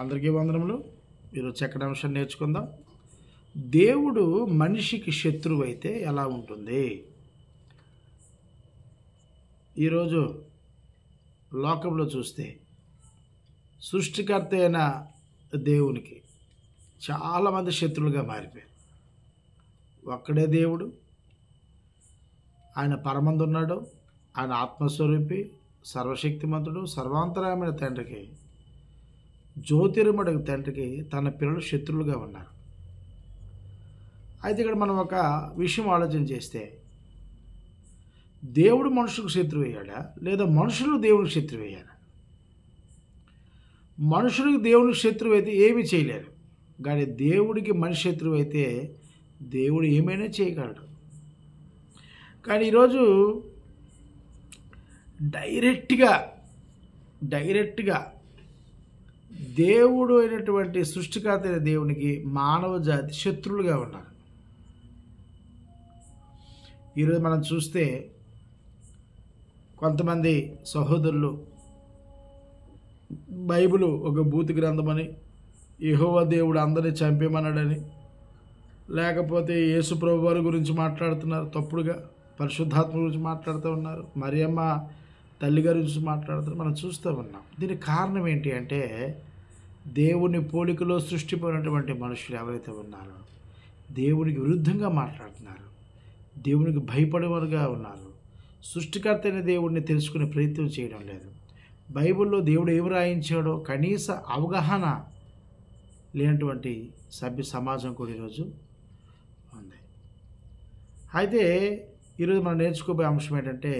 అందరికీ వందనములు. ఈరోజు చక్కటి అంశం నేర్చుకుందాం. దేవుడు మనిషికి శత్రువు అయితే ఎలా ఉంటుంది? ఈరోజు లోకంలో చూస్తే సృష్టికర్త అయిన దేవునికి చాలామంది శత్రువులుగా మారిపోయారు. ఒక్కడే దేవుడు, ఆయన పరమందు ఉన్నాడు, ఆయన ఆత్మస్వరూపి, సర్వశక్తిమంతుడు, సర్వాంతరాయమైన తండ్రికి, జ్యోతిర్మయుడు తండ్రికి తన పిల్లలు శత్రువులుగా ఉన్నారు. అయితే ఇక్కడ మనం ఒక విషయం ఆలోచన చేస్తే, దేవుడు మనుషులకు శత్రువు అయ్యాడా లేదా మనుషులు దేవునికి శత్రువు అయ్యారా? మనుషులకు దేవునికి శత్రువు అయితే ఏమీ చేయలేరు, కానీ దేవుడికి మనిషి శత్రువు అయితే దేవుడు ఏమైనా చేయగలడు. కానీ ఈరోజు డైరెక్ట్గా దేవుడు అయినటువంటి సృష్టికర్త అయిన దేవునికి మానవ జాతి శత్రువులుగా ఉన్నారు. ఈరోజు మనం చూస్తే కొంతమంది సహోదరులు బైబిల్ ఒక భూతి గ్రంథమని, యెహోవా దేవుడు అందరినీ చంపేమన్నాడని, లేకపోతే యేసు ప్రభు వారి గురించి మాట్లాడుతున్నారు తప్పుడుగా, పరిశుద్ధాత్మ గురించి మాట్లాడుతూ ఉన్నారు, మరియమ్మ తల్లి గారి గురించి మాట్లాడుతున్నారు. మనం చూస్తూ ఉన్నాం. దీనికి కారణం ఏంటి అంటే, దేవుని పోలికలో సృష్టిపోయినటువంటి మనుషులు ఎవరైతే ఉన్నారో దేవునికి విరుద్ధంగా మాట్లాడుతున్నారు, దేవునికి భయపడేవారుగా ఉన్నారు, సృష్టికర్త అయిన దేవుడిని తెలుసుకునే ప్రయత్నం చేయడం లేదు. బైబిల్లో దేవుడు ఏమి రాయించాడో కనీస అవగాహన లేనటువంటి సభ్య సమాజం కూడా ఈరోజు ఉంది. అయితే ఈరోజు మనం నేర్చుకోబోయే అంశం ఏంటంటే,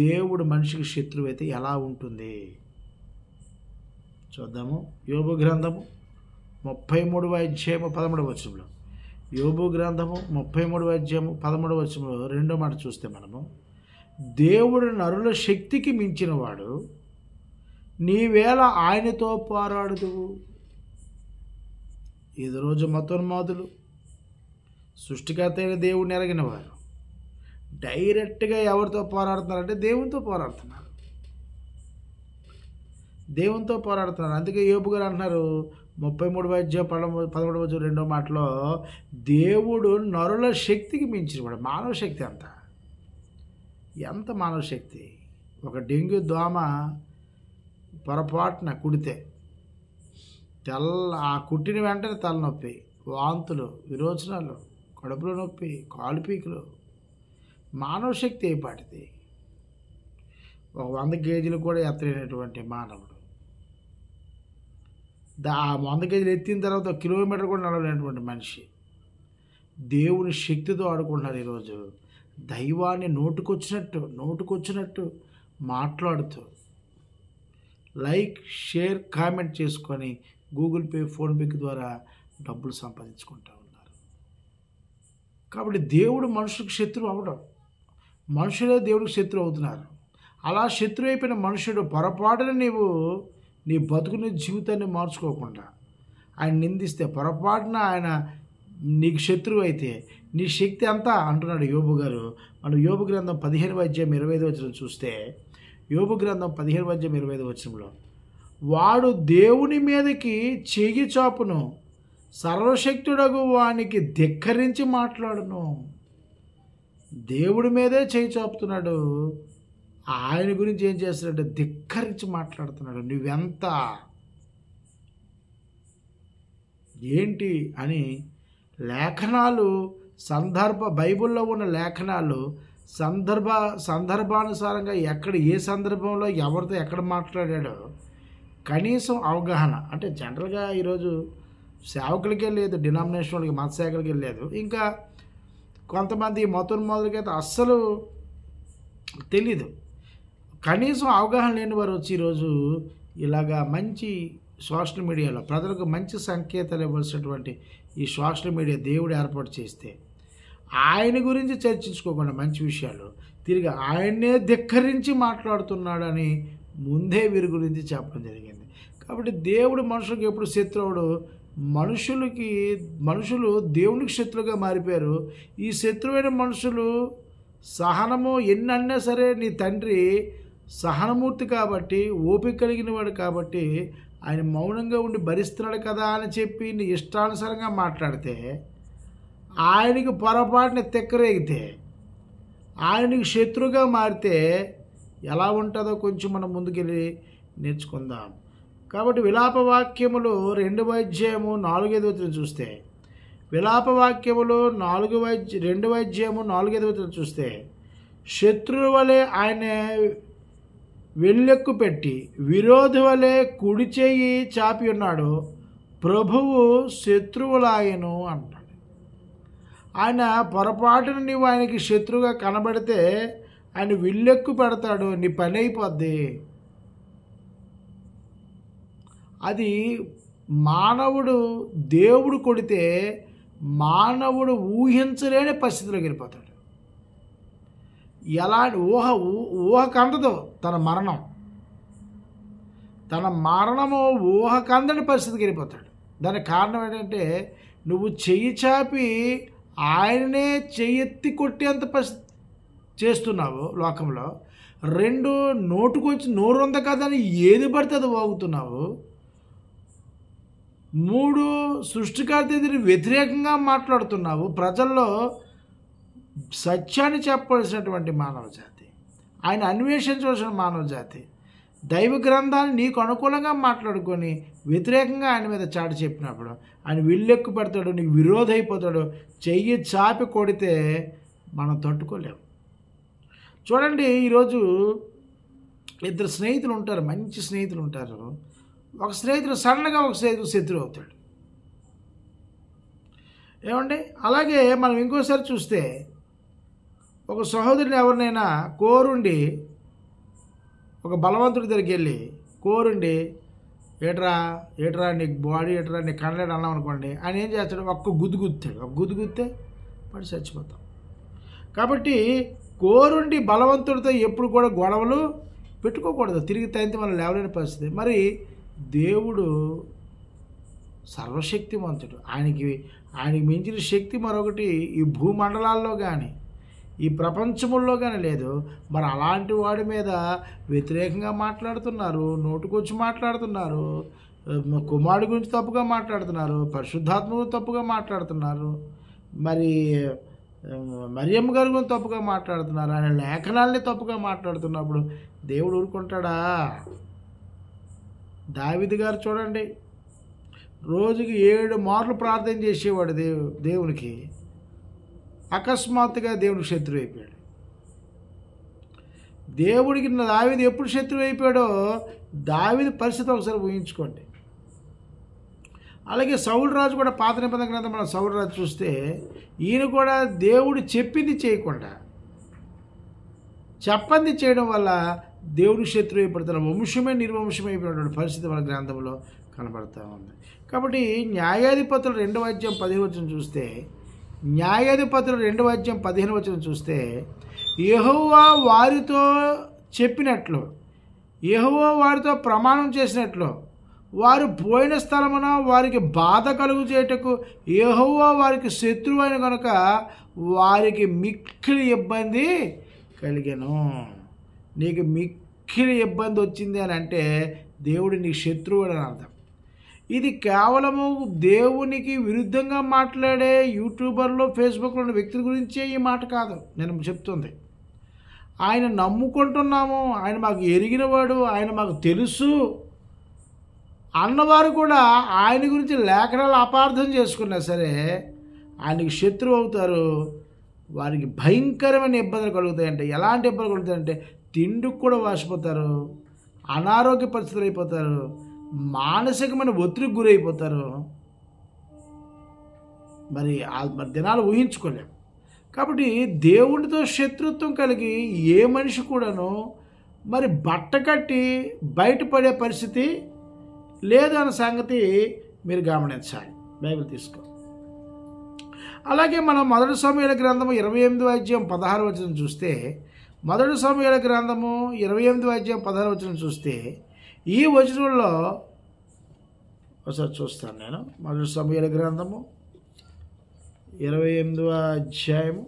దేవుడు మనిషికి శత్రువు అయితే ఎలా ఉంటుంది చూద్దాము. యోబు గ్రంథము 33వ అధ్యాయము 13వ వచనంలో, యోబు గ్రంథము 33వ అధ్యాయము 13వ వచనంలో రెండో మాట చూస్తే మనము, దేవుడు నరుల శక్తికి మించినవాడు, నీవేళ ఆయనతో పోరాడుదువు. ఇది రోజు మతోన్మాదులు సృష్టికర్త అయిన దేవుడిని ఎరగిన వారు డైరెక్ట్గా ఎవరితో పోరాడుతున్నారంటే దేవునితో పోరాడుతున్నారు. అందుకే యోబు గారు అంటున్నారు 33వ అధ్యాయం 13వ వచనం రెండో మాటలో, దేవుడు నరుల శక్తికి మించినవాడు. మానవ శక్తి ఎంత మానవ శక్తి? ఒక డెంగ్యూ దోమ పొరపాటున కుడితే ఆ కుట్టిన వెంటనే తలనొప్పి, వాంతులు, విరోచనాలు, కడుపులో నొప్పి, కాలు పీకులు. మానవ శక్తి ఏ పాటిది? ఒక 100 కేజీలు కూడా ఎత్తలేనటువంటి మానవుడు, ఆ 100 కేజీలు ఎత్తిన తర్వాత 1 కిలోమీటర్ కూడా నడవలేనటువంటి మనిషి దేవుని శక్తితో ఆడుకుంటున్నారు. ఈరోజు దైవాన్ని నోటుకొచ్చినట్టు మాట్లాడుతూ లైక్, షేర్, కామెంట్ చేసుకొని గూగుల్ పే, ఫోన్పే ద్వారా డబ్బులు సంపాదించుకుంటూ ఉన్నారు. కాబట్టి దేవుడు మనుషులకు శత్రువు అవడం, మనుషులే దేవుడికి శత్రువు అవుతున్నారు. అలా శత్రువు అయిపోయిన మనుషుడు పొరపాటున నీ బతుకుని జీవితాన్ని మార్చుకోకుండా ఆయన నిందిస్తే, పొరపాటున ఆయన నీకు శత్రువు అయితే నీ శక్తి అంతా అంటున్నాడు యోబు గారు. మనం యోబు గ్రంథం 15వ అధ్యాయం 25వ వచనం చూస్తే, యోబు గ్రంథం 15వ అధ్యాయం 25వ వచనంలో, వాడు దేవుని మీదకి చెయ్యి చాపును, సర్వశక్తుడగు వానికి ధిక్కరించి మాట్లాడును. దేవుడి మీదే చెయ్యి చాపుతున్నాడు, ఆయన గురించి ఏం చేస్తున్నాడంటే ధిక్కరించి మాట్లాడుతున్నాడు. నువ్వెంత ఏంటి అని లేఖనాలు, బైబిల్లో ఉన్న లేఖనాలు సందర్భానుసారంగా ఏ సందర్భంలో ఎవరితో ఎక్కడ మాట్లాడాడో కనీసం అవగాహన. అంటే జనరల్గా ఈరోజు సేవకులకే లేదు, డినామినేషన్ వాళ్ళకి, మత సేవకులకే లేదు, ఇంకా కొంతమంది మతోన్మాదులకైతే అస్సలు తెలీదు. కనీసం అవగాహన లేని వారు వచ్చి ఈరోజు ఇలాగా మంచి సోషల్ మీడియాలో ప్రజలకు మంచి సంకేతాలు ఇవ్వాల్సినటువంటి ఈ సోషల్ మీడియా దేవుడు ఏర్పాటు చేస్తే, ఆయన గురించి చర్చించుకోకుండా మంచి విషయాలు తిరిగి ఆయన్నే ధిక్కరించి మాట్లాడుతున్నాడని ముందే వీరి గురించి చెప్పడం జరిగింది. కాబట్టి దేవుడు మనుషులకు ఎప్పుడు శత్రువుడు, మనుషులు దేవునికి శత్రువుగా మారిపోయారు. ఈ శత్రువైన మనుషులు సహనము ఎన్నన్నా సరే నీ తండ్రి సహనమూర్తి కాబట్టి, ఓపిక కలిగిన వాడు కాబట్టి ఆయన మౌనంగా ఉండి భరిస్తున్నాడు కదా అని చెప్పి నీ ఇష్టానుసారంగా మాట్లాడితే, ఆయనకి పొరపాటున తిక్కరేగితే, ఆయనకి శత్రువుగా మారితే ఎలా ఉంటుందో కొంచెం మనం ముందుకెళ్ళి నేర్చుకుందాం. కాబట్టి విలాప వాక్యములు 2వ అధ్యాయము 4వ వచనం చూస్తే, విలాప వాక్యములు 2వ అధ్యాయము 4వ వచనం చూస్తే, శత్రువు వలె ఆయన వెళ్ళెక్కు పెట్టి విరోధి వలె కుడి చెయ్యి చాపి ఉన్నాడు, ప్రభువు శత్రువులాయను అంటాడు. ఆయన పొరపాటున నీవు ఆయనకి శత్రువుగా కనబడితే ఆయన విల్లెక్కు పెడతాడు, నీ పని అయిపోద్ది. అది మానవుడు దేవుడు కొడితే మానవుడు ఊహించలేని పరిస్థితిలోకి వెళ్ళిపోతాడు. ఎలాంటి ఊహ కందదు తన మరణము ఊహ కందని పరిస్థితికి వెళ్ళిపోతాడు. దానికి కారణం ఏంటంటే నువ్వు చెయ్యి చాపి ఆయననే చెయ్యెత్తి కొట్టేంత పరిస్థితి చేస్తున్నావు లోకంలో. 2 నోటుకొచ్చి నోరు ఉంది కదని ఏది పడితే అది వాగుతున్నావు. 3 సృష్టికర్త ఎదురు వ్యతిరేకంగా మాట్లాడుతున్నావు. ప్రజల్లో సత్యాన్ని చెప్పవలసినటువంటి మానవ జాతి, ఆయన అన్వేషించవలసిన మానవ జాతి దైవ గ్రంథాన్ని నీకు అనుకూలంగా మాట్లాడుకొని వ్యతిరేకంగా ఆయన మీద చాటి చెప్పినప్పుడు ఆయన విల్లెక్కు పెడతాడు, నీకు విరోధి అయిపోతాడు. చెయ్యి చాపి కొడితే మనం తట్టుకోలేము. చూడండి, ఈరోజు 2 స్నేహితులు ఉంటారు, మంచి స్నేహితులు ఉంటారు. ఒక స్నేహితుడు సడన్గా ఒక స్నేహితుడు శత్రువు అవుతాడు. ఏమండి, అలాగే మనం ఇంకోసారి చూస్తే ఒక సహోదరుని ఎవరినైనా కోరుండి ఒక బలవంతుడి దగ్గరికి వెళ్ళి కోరుండి ఏట్రా నీకు బాడీ ఏట్రా నీకు కనలేడు అన్నాం అనుకోండి, ఆయన ఏం చేస్తాడు, ఒక్క గుద్దు గుద్దితే పడి చచ్చిపోతాం. కాబట్టి కోరుండి బలవంతుడితో ఎప్పుడు కూడా గొడవలు పెట్టుకోకూడదు. తిరిగి తగ్గితే మనం లేవలేని పరిస్థితి. మరి దేవుడు సర్వశక్తివంతుడు. ఆయనకి మించిన శక్తి మరొకటి ఈ భూమండలాల్లో కానీ ఈ ప్రపంచముల్లో కానీ లేదు. మరి అలాంటి వాడి మీద వ్యతిరేకంగా మాట్లాడుతున్నారు, నోటుకొచ్చి మాట్లాడుతున్నారు, కుమారుడి గురించి తప్పుగా మాట్లాడుతున్నారు, పరిశుద్ధాత్మ తప్పుగా మాట్లాడుతున్నారు, మరి మరియమ్మ గారి గురించి తప్పుగా మాట్లాడుతున్నారు, ఆయన లేఖనాల్ని తప్పుగా మాట్లాడుతున్నప్పుడు దేవుడు ఊరుకుంటాడా? దావీదు గారు చూడండి, రోజుకి 7 మార్లు ప్రార్థన చేసేవాడు దేవునికి. అకస్మాత్తుగా దేవుడికి శత్రువు అయిపోయాడు. దేవుడికి దావీదు ఎప్పుడు శత్రువు అయిపోయాడో దావీదు పరిస్థితి ఒకసారి ఊహించుకోండి. అలాగే సౌలు రాజు కూడా పాత నిబంధన గ్రంథం మనం సౌలు రాజు చూస్తే ఈయన కూడా దేవుడు చెప్పింది చేయకుండా చెప్పంది చేయడం వల్ల దేవుడు శత్రువు అయిపోతున్న వంశమే నిర్వంశమైపోయినటువంటి పరిస్థితి మన గ్రంథంలో కనబడుతూ ఉంది. కాబట్టి న్యాయాధిపతులు 2వ అధ్యాయం 15వ వచనం చూస్తే, న్యాయాధిపతులు 2వ అధ్యాయం 15వ వచనం చూస్తే, యెహోవా వారితో చెప్పినట్లు, యెహోవా వారితో ప్రమాణం చేసినట్లు, వారు పోయిన స్థలమున వారికి బాధ కలుగు చేయుటకు యెహోవా వారికి శత్రువు అయిన కనుక వారికి మిక్కిలి ఇబ్బంది కలిగెను. నీకు మిక్కిలి ఇబ్బంది వచ్చింది అని అంటే దేవుడు నీ శత్రువు అని అర్థం. ఇది కేవలము దేవునికి విరుద్ధంగా మాట్లాడే యూట్యూబర్లో ఫేస్బుక్లో ఉన్న వ్యక్తుల గురించే ఈ మాట కాదు నేను చెప్తుంది. ఆయన నమ్ముకుంటున్నాము, ఆయన మాకు ఎరిగినవాడు, ఆయన మాకు తెలుసు అన్నవారు కూడా ఆయన గురించి లేఖనాలు అపార్థం చేసుకున్నా సరే ఆయనకి శత్రువు అవుతారు. వారికి భయంకరమైన ఇబ్బందులు కలుగుతాయంటే, ఎలాంటి ఇబ్బందులు కలుగుతాయంటే తిండికి కూడా వాసిపోతారు, అనారోగ్య పరిస్థితులు అయిపోతారు, మానసికమైన ఒత్తిడికి గురైపోతారు. మరి దినాలు ఊహించుకోలేము. కాబట్టి దేవుడితో శత్రుత్వం కలిగి ఏ మనిషి కూడాను మరి బట్ట కట్టి బయటపడే పరిస్థితి లేదు అన్న సంగతి మీరు గమనించాలి. బైబిల్ తీసుకో. అలాగే మనం 1 సమూయేలు గ్రంథము 28వ అధ్యాయం 16వ వచనం చూస్తే, 1 సమూయేలు గ్రంథము 28వ అధ్యాయం 16వ వచనం చూస్తే ఈ వచనంలో ఒకసారి చూస్తాను నేను. 1 సమూయేలు గ్రంథము 28వ అధ్యాయము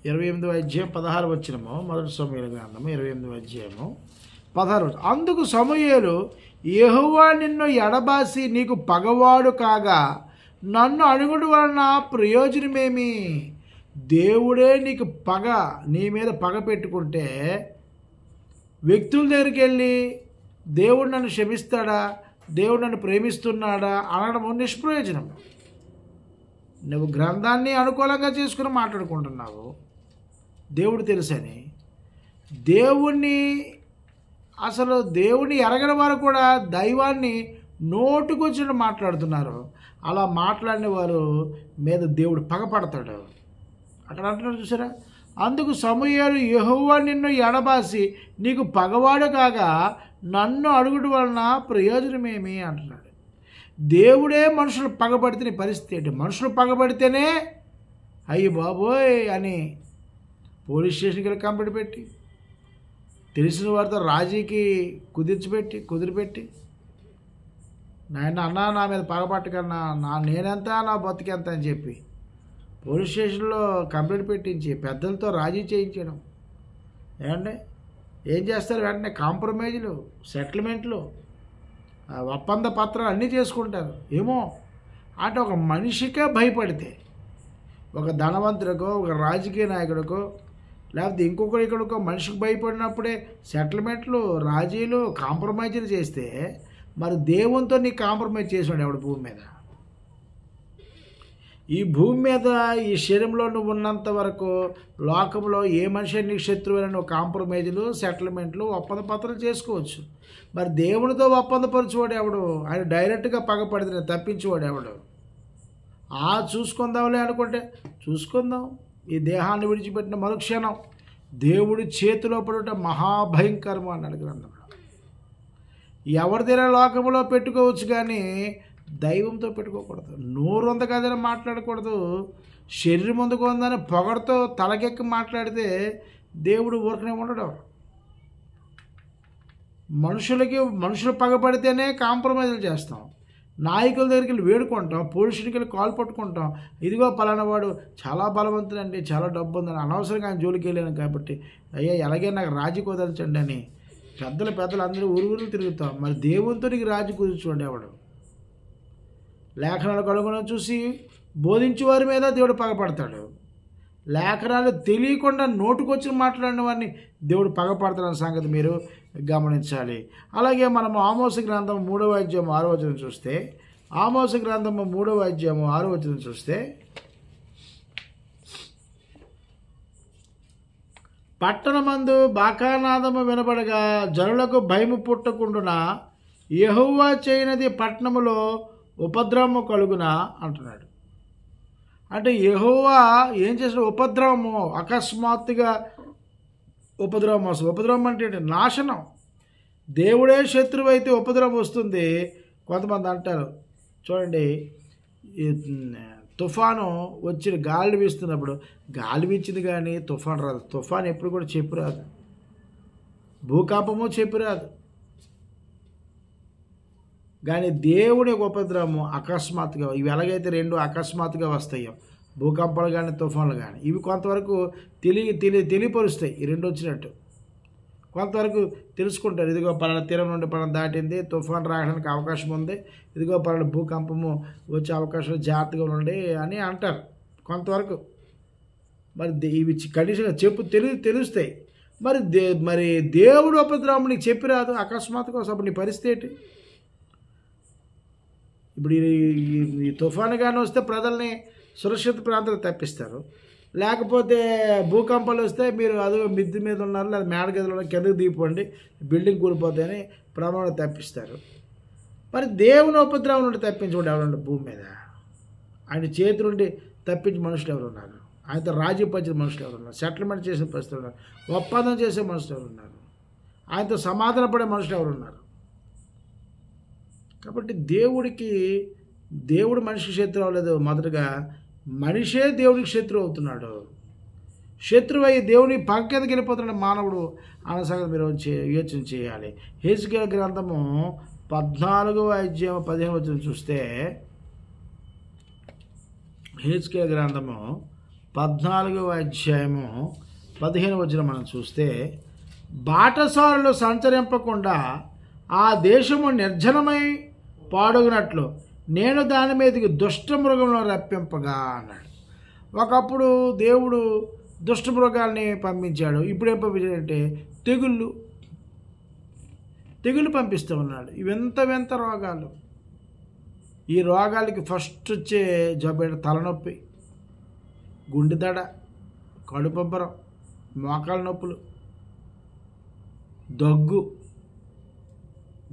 28 28వ అధ్యాయం 16 వచనము, మొదటి సమూయేలు గ్రంథము 28వ అధ్యాయము 16 వచనం. అందుకు సమూయేలు, యెహోవా నిన్ను ఎడబాసి నీకు పగవాడు కాగా నన్ను అడుగుడు వలన ప్రయోజనమేమి? దేవుడే నీకు నీ మీద పగ పెట్టుకుంటే వ్యక్తుల దగ్గరికి వెళ్ళి దేవుడు నన్ను క్షమిస్తాడా, దేవుడు నన్ను ప్రేమిస్తున్నాడా అనడం నిష్ప్రయోజనం. నువ్వు గ్రంథాన్ని అనుకూలంగా చేసుకుని మాట్లాడుకుంటున్నావు. దేవుడు తెలుసని దేవుణ్ణి ఎరగని వారు కూడా దైవాన్ని నోటుకొచ్చినట్టు మాట్లాడుతున్నారు. అలా మాట్లాడిన వారు మీద దేవుడు పగపడతాడు. అక్కడ అంటున్నారు చూసారా, అందుకు సమూయేలు, యెహోవా నిన్ను ఎడబాసి నీకు పగవాడు కాగా నన్ను అడుగుడు వలన ప్రయోజనమేమి అంటున్నాడు. దేవుడే మనుషులు పగబడితే నీ పరిస్థితి ఏంటి? మనుషులు పగబడితేనే అయ్యి బాబోయ్ అని పోలీస్ స్టేషన్కి వెళ్ళి కంప్లైంట్ పెట్టి, తెలిసిన వారితో రాజీకి కుదిరిపెట్టి నాయన అన్నా నా మీద పగబట్టకన్నా నేనెంత నా బతికెంత అని చెప్పి పోలీస్ స్టేషన్లో కంప్లైంట్ పెట్టించి పెద్దలతో రాజీ చేయించడం. ఏమంటే ఏం చేస్తారు? వెంటనే కాంప్రమైజులు, సెటిల్మెంట్లు, ఒప్పంద పత్రాలు అన్నీ చేసుకుంటారు. ఏమో అంటే ఒక మనిషికే భయపడితే, ఒక ధనవంతుడికో ఒక రాజకీయ నాయకుడికో లేకపోతే ఇక్కడికో మనిషికి భయపడినప్పుడే సెటిల్మెంట్లు, రాజీలు, కాంప్రమైజులు చేస్తే మరి దేవునితో నీ కాంప్రమైజ్ చేసాడు ఎవడు భూమి మీద? ఈ భూమి మీద ఈ శరీరంలో నువ్వు ఉన్నంత వరకు లోకంలో ఏ మనిషి నీకు శత్రువైన నువ్వు కాంప్రమైజులు, సెటిల్మెంట్లు, ఒప్పంద పత్రాలు చేసుకోవచ్చు. మరి దేవునితో ఒప్పందపరచువాడు ఎవడు? ఆయన డైరెక్ట్గా పగపడితే తప్పించేవాడు ఎవడు? చూసుకుందాంలే అనుకుంటే చూసుకుందాం. ఈ దేహాన్ని విడిచిపెట్టిన మరుక్షణం దేవుడి చేతిలో పడుట మహాభయంకరం అన్నాడు గ్రంథంలో. ఎవరిదైనా లోకంలో పెట్టుకోవచ్చు కానీ దైవంతో పెట్టుకోకూడదు. నోరు ఉంది కదని మాట్లాడకూడదు. శరీరం ముందుకు ఉందని పొగడతో తలకెక్కి మాట్లాడితే దేవుడు ఊరకనే ఉండడం. మనుషులు పగబడితేనే కాంప్రమైజులు చేస్తాం. నాయకుల దగ్గరికి వెళ్ళి వేడుకుంటాం, పోలీసుడికి వెళ్ళి కాలు పట్టుకుంటాం. ఇదిగో పలానా వాడు చాలా బలవంతుడండి, చాలా డబ్బు ఉందని అనవసరంగా ఆయన జోలికి వెళ్ళాను కాబట్టి అయ్యా ఎలాగే నాకు రాజీ కుదరచండి అని పెద్దలు అందరూ ఊరు తిరుగుతాం. మరి దేవునితో నీకు రాజీ కుదుర్చోండి ఎవడు? లేఖనాలు కనుగొని చూసి బోధించే వారి మీద దేవుడు పగపడతాడు. లేఖనాలు తెలియకుండా నోటుకొచ్చి మాట్లాడిన వారిని దేవుడు పగపడతాడన్న సంగతి మీరు గమనించాలి. అలాగే మనం ఆమోసు గ్రంథం 3వ అధ్యాయం 6వ వచనం చూస్తే, ఆమోసు గ్రంథం 3వ అధ్యాయం 6వ వచనం చూస్తే, పట్టణమందు బాకానాదము వినబడగా జనులకు భయము పుట్టకుండున యెహోవా చేయనది పట్టణములో ఉపద్రవము కలుగునా అంటున్నాడు. అంటే యెహోవా ఏం చేసిన ఉపద్రవము, అకస్మాత్తుగా ఉపద్రవం వస్తుంది. ఉపద్రవం అంటే నాశనం. దేవుడే శత్రువు అయితే ఉపద్రవం వస్తుంది. కొంతమంది అంటారు చూడండి, ఈ తుఫాను వచ్చి గాలి వీస్తున్నప్పుడు గాలి వీచింది కానీ తుఫాను రాదు. తుఫాను ఎప్పుడు కూడా చెప్పు రాదు, భూకంపము చెప్పు రాదు. కానీ దేవుని ఉపద్రవము అకస్మాత్తుగా, ఇవి ఎలాగైతే రెండు అకస్మాత్తుగా వస్తాయో భూకంపాలు కానీ తుఫాన్లు కానీ, ఇవి కొంతవరకు తెలియపరుస్తాయి. ఈ రెండు వచ్చినట్టు కొంతవరకు తెలుసుకుంటారు. ఇదిగో పలానా తీరం నుండి పలానా దాటింది, తుఫాన్ రావడానికి అవకాశం ఉంది, ఇదిగో పలానా భూకంపము వచ్చే అవకాశం, జాగ్రత్తగా ఉండి అని అంటారు కొంతవరకు. మరి ఇవి కండిషన్గా తెలుస్తాయి. మరి దేవుడు ఉపద్రవం నీకు చెప్పి రాదు, అకస్మాత్తుగా అప్పుడు నీ పరిస్థితి ఏంటి? ఇప్పుడు ఈ తుఫాను కానీ వస్తే ప్రజల్ని సురక్షిత ప్రాంతాలు తప్పిస్తారు. లేకపోతే భూకంపాలు వస్తే మీరు అదో మిద్ది మీద ఉన్నారు లేదా మేడ గదిలో కిందకు దిగిపోండి, బిల్డింగ్ కూలిపోతాయని ప్రమాణం తప్పిస్తారు. మరి దేవుని ఉపద్రవం నుండి తప్పించుకోండి ఎవరు భూమి మీద? ఆయన చేతి నుండి తప్పించి మనుషులు ఎవరు ఉన్నారు? ఆయనతో రాజీ పరిచిన మనుషులు ఎవరు ఉన్నారు? సెటిల్మెంట్ చేసే పరిస్థితులు ఉన్నారు, ఒప్పందం చేసే మనుషులు ఎవరు ఉన్నారు? ఆయనతో సమాధాన పడే మనుషులు ఎవరు ఉన్నారు? కాబట్టి దేవుడు మనిషికి శత్రువు అవ్వలేదు. మొదటగా మనిషే దేవుడికి శత్రువు అవుతున్నాడు. శత్రువు అయ్యి దేవుని పక్క కిందకి వెళ్ళిపోతున్నాడు మానవుడు అన్న సంగతి మీరు యోచన చేయాలి. హెజ్కేలు గ్రంథము 14వ అధ్యాయం 15వ వచనం చూస్తే, హెజ్కేలు గ్రంథము 14వ అధ్యాయము 15వ వచనం మనం చూస్తే, బాటసారులు సంచరింపకుండా ఆ దేశము నిర్జనమై పాడుగునట్లు నేను దాని మీదకి దుష్ట మృగములను రప్పింపగా అన్నాడు. ఒకప్పుడు దేవుడు దుష్ట మృగాల్ని పంపించాడు. ఇప్పుడు ఏం పంపించాడంటే తెగుళ్ళు పంపిస్తూ ఉన్నాడు. వింత వింత రోగాలు. ఈ రోగాలకి ఫస్ట్ వచ్చే జబ్బు తలనొప్పి, గుండె దడ, కడుపొబ్బరం, మోకాల నొప్పులు, దగ్గు,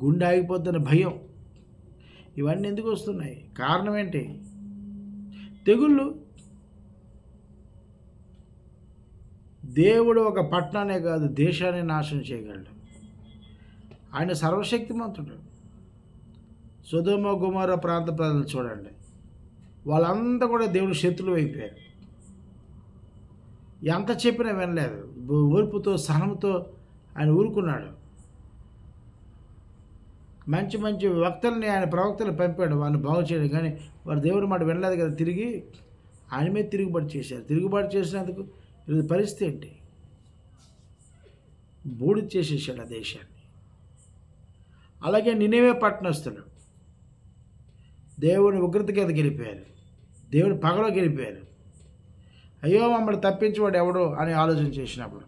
గుండె ఆగిపోతున్న భయం. ఇవన్నీ ఎందుకు వస్తున్నాయి? కారణం ఏంటి? తెగుళ్ళు. దేవుడు ఒక పట్టణాన్నే కాదు దేశాన్ని నాశనం చేయగలడు. ఆయన సర్వశక్తిమంతుడు. సొదొమ గొమొర్రా ప్రాంత ప్రజలు చూడండి, వాళ్ళంతా కూడా దేవుడు శత్రులు అయిపోయారు. ఎంత చెప్పినా వినలేదు. ఓర్పుతో సహనంతో ఆయన ఊరుకున్నాడు. మంచి మంచి వక్తల్ని ఆయన ప్రవక్తలు పంపాడు వాళ్ళని బాగు చేయడం, కానీ వారు దేవుడి మాట వినలేదు కదా. తిరిగి ఆయన మీద తిరుగుబాటు చేశారు. తిరుగుబాటు చేసినందుకు ఈరోజు పరిస్థితి ఏంటి? బూడి చేసేసాడు ఆ దేశాన్ని. అలాగే నినివే పట్టణస్తులు దేవుని ఉగ్రత కింద గెలిపారు, దేవుని పగలో గెలిపారు. అయ్యో మమ్మల్ని తప్పించేవాడు ఎవడో అని ఆలోచన చేసినప్పుడు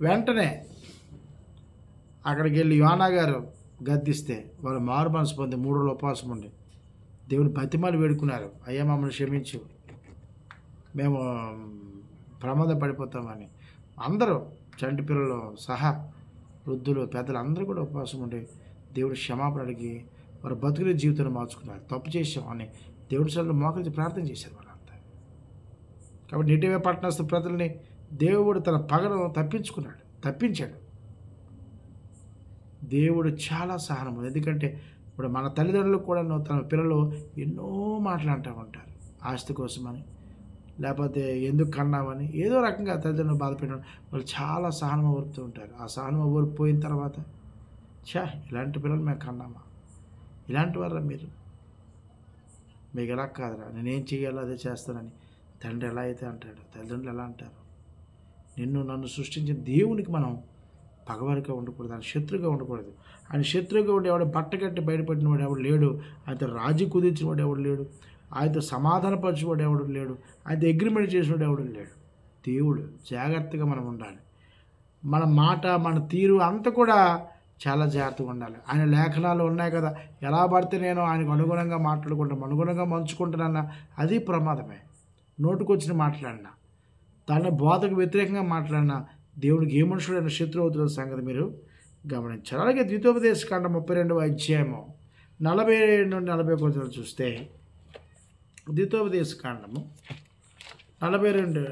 వెంటనే అక్కడికి వెళ్ళి యోనా గారు గద్దిస్తే వాళ్ళు మారు మనసు పొంది 3 రోజులు ఉపవాసం ఉండి దేవుని బతిమాలు వేడుకున్నారు. అయ్యా మమ్మల్ని క్షమించు, మేము ప్రమాదం పడిపోతామని. అందరూ చంటి పిల్లలు సహా వృద్ధులు పెద్దలు అందరూ కూడా ఉపవాసం ఉండి దేవుడు క్షమాపణ అడిగి వారు బతుకునే జీవితాన్ని మార్చుకున్నారు. తప్పు చేసాం అని దేవుడి సన్నిధిలో మోకరించి ప్రార్థన చేశారు వాళ్ళంతా. కాబట్టి నినివే పట్టణస్థ ప్రజల్ని దేవుడు తన పగను తప్పించాడు. దేవుడు చాలా సహనము. ఎందుకంటే ఇప్పుడు మన తల్లిదండ్రులకు కూడా తన పిల్లలు ఎన్నో మాటలు అంటూ ఉంటారు. ఆస్తి కోసమని, లేకపోతే ఎందుకు కన్నామని, ఏదో రకంగా తల్లిదండ్రులు బాధపెట్టడం. వాళ్ళు చాలా సహనం ఓర్పుతూ ఉంటారు. ఆ సహనం ఓర్పుపోయిన తర్వాత ఇలాంటి పిల్లలు మేము కన్నామా, ఇలాంటి వారా మీకు ఎలా కాదురా, నేనేం చేయాలో అదే చేస్తానని తండ్రి ఎలా అయితే అంటాడు, తల్లిదండ్రులు ఎలా అంటారు? నన్ను సృష్టించిన దేవునికి మనం పగవారిగా ఉండకూడదు, ఆయన శత్రువుగా ఉండకూడదు. ఆయన శత్రువుగా ఉండి ఎవడు బట్టగట్టి బయటపడిన వాడు ఎవడు లేడు, ఆయనతో రాజీ కుదిర్చిన వాడు ఎవడు లేడు, ఆయనతో సమాధానపరిచేవాడు ఎవడు లేడు, ఆయనతో అగ్రిమెంట్ చేసినవాడు ఎవడు లేడు. దేవుడు. జాగ్రత్తగా మనం ఉండాలి. మన మాట, మన తీరు అంతా కూడా చాలా జాగ్రత్తగా ఉండాలి. ఆయన లేఖనాలు ఉన్నాయి కదా, ఎలా పడితే నేను ఆయనకు అనుగుణంగా మాట్లాడుకుంటాను, అనుగుణంగా మంచుకుంటానన్నా అది ప్రమాదమే. నోటుకొచ్చిన మాట్లాడినా, తన బోధకు వ్యతిరేకంగా మాట్లాడినా దేవుడికి ఏ మనుషుడైన శత్రువు అవుతున్న సంగతి మీరు గమనించాలి. అలాగే ద్వితోపదేశకాండం 32వ అధ్యాయము 40 నుండి 41 చూస్తే, ద్వితోపదేశకాండము 40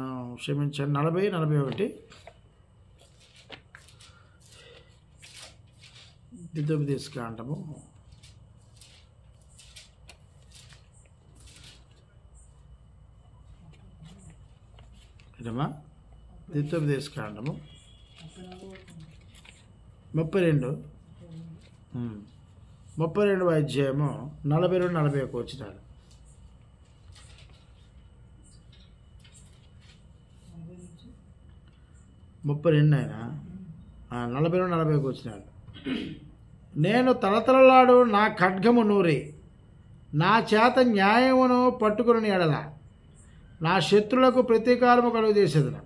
41 ద్వితోపదేశకాండము 32వ అధ్యాయము 40-41 వచనాలు. 32 ఆయన 40-41 వచనాలు. నేను తలతలలాడు నా ఖడ్గము నూరి నా చేత న్యాయమును పట్టుకుని ఎడల నా శత్రులకు ప్రతీకారము కలుగు చేసేదను,